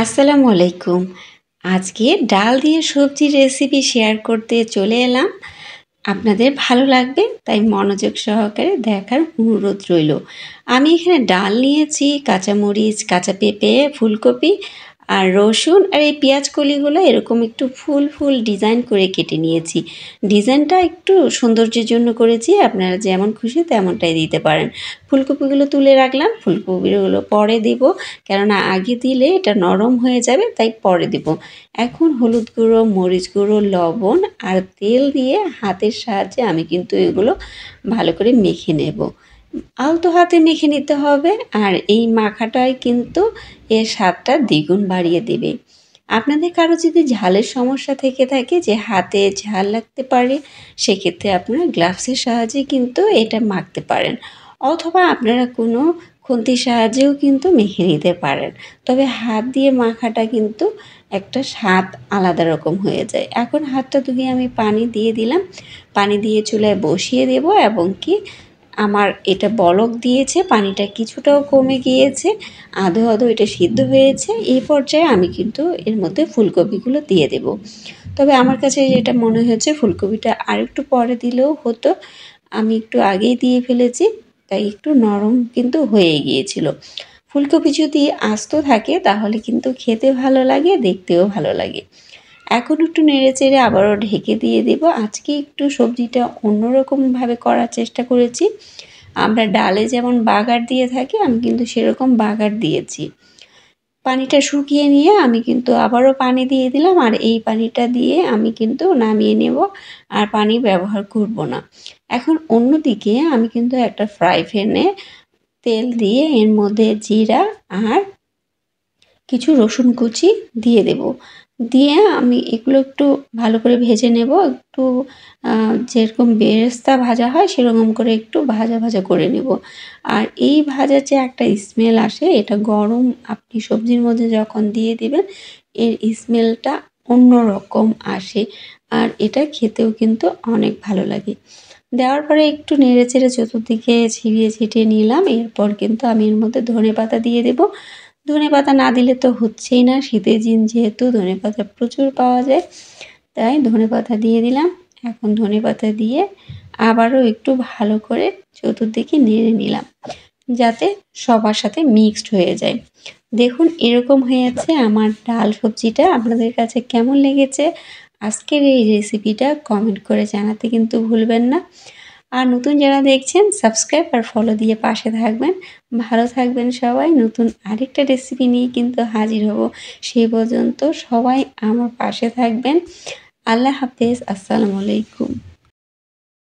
আসসালামু আলাইকুম। আজকে ডাল দিয়ে সবজির রেসিপি শেয়ার করতে চলে এলাম। আপনাদের ভালো লাগবে তাই মনোযোগ সহকারে দেখার অনুরোধ রইল। আমি এখানে ডাল নিয়েছি, কাঁচামরিচ, কাঁচা পেঁপে, ফুলকপি আর রসুন আর এই পেঁয়াজ কলিগুলো এরকম একটু ফুল ফুল ডিজাইন করে কেটে নিয়েছি। ডিজাইনটা একটু সৌন্দর্যের জন্য করেছি, আপনারা যেমন খুশি তেমনটাই দিতে পারেন। ফুলকপিগুলো তুলে রাখলাম, ফুলকপিগুলো পরে দিব, কেননা আগে দিলে এটা নরম হয়ে যাবে, তাই পরে দিব। এখন হলুদ গুঁড়ো, মরিচ গুঁড়ো, লবণ আর তেল দিয়ে হাতের সাহায্যে আমি কিন্তু এগুলো ভালো করে মেখে নেব। আলতো হাতে মেখে নিতে হবে, আর এই মাখাটাই কিন্তু এর স্বাদটা দ্বিগুণ বাড়িয়ে দেবে। আপনাদের কারো যদি ঝালের সমস্যা থেকে থাকে যে হাতে ঝাল লাগতে পারে, সেক্ষেত্রে আপনারা গ্লাভসের সাহায্যে কিন্তু এটা মাখতে পারেন, অথবা আপনারা কোনো খুন্তির সাহায্যেও কিন্তু মেখে নিতে পারেন। তবে হাত দিয়ে মাখাটা কিন্তু একটা স্বাদ আলাদা রকম হয়ে যায়। এখন হাতটা ধুয়ে আমি পানি দিয়ে দিলাম, পানি দিয়ে চুলায় বসিয়ে দেব, এবং কি আমার এটা বলক দিয়েছে, পানিটা কিছুটাও কমে গিয়েছে, আধো আধো এটা সিদ্ধ হয়েছে। এই পর্যায়ে আমি কিন্তু এর মধ্যে ফুলকপিগুলো দিয়ে দেব। তবে আমার কাছে যেটা মনে হয়েছে ফুলকপিটা আরেকটু পরে দিলেও হতো, আমি একটু আগেই দিয়ে ফেলেছি, তাই একটু নরম কিন্তু হয়ে গিয়েছিল। ফুলকপি যদি আস্ত থাকে তাহলে কিন্তু খেতে ভালো লাগে, দেখতেও ভালো লাগে। এখন একটু নেড়েচেড়ে আবারও ঢেকে দিয়ে দেব। আজকে একটু সবজিটা অন্যরকমভাবে করার চেষ্টা করেছি। আমরা ডালে যেমন বাগার দিয়ে থাকি, আমি কিন্তু সেরকম বাগার দিয়েছি। পানিটা শুকিয়ে নিয়ে আমি কিন্তু আবারও পানি দিয়ে দিলাম, আর এই পানিটা দিয়ে আমি কিন্তু নামিয়ে নেব, আর পানি ব্যবহার করব না। এখন অন্যদিকে আমি কিন্তু একটা ফ্রাই প্যানে তেল দিয়ে এর মধ্যে জিরা আর কিছু রসুন কুচি দিয়ে দেব। দিয়ে আমি এগুলো একটু ভালো করে ভেজে নেব, একটু যেরকম বেরেস্তা ভাজা হয় সেরকম করে একটু ভাজা ভাজা করে নেব। আর এই ভাজার যে একটা স্মেল আসে, এটা গরম আপনি সবজির মধ্যে যখন দিয়ে দিবেন, এর স্মেলটা অন্যরকম আসে, আর এটা খেতেও কিন্তু অনেক ভালো লাগে। দেওয়ার পরে একটু নেড়েচেড়ে চতুর্দিকে ছিটিয়ে ছিটিয়ে নিলাম। এরপর কিন্তু আমি এর মধ্যে ধনেপাতা দিয়ে দেব। ধনেপাতা না দিলে তো হচ্ছেই না, শীতের দিন যেহেতু ধনেপাতা প্রচুর পাওয়া যায়, তাই ধনেপাতা দিয়ে দিলাম। এখন ধনেপাতা দিয়ে আবারও একটু ভালো করে চতুর্দিকে নেড়ে নিলাম, যাতে সবার সাথে মিক্সড হয়ে যায়। দেখুন এরকম হয়েছে আমার ডাল সবজিটা। আপনাদের কাছে কেমন লেগেছে আজকের এই রেসিপিটা কমেন্ট করে জানাতে কিন্তু ভুলবেন না। আর নতুন যারা দেখছেন সাবস্ক্রাইব আর ফলো দিয়ে পাশে থাকবেন। ভালো থাকবেন সবাই। নতুন আরেকটা রেসিপি নিয়ে কিন্তু হাজির হব। সেই পর্যন্ত সবাই আমার পাশে থাকবেন। আল্লাহ হাফেজ। আসসালামু আলাইকুম।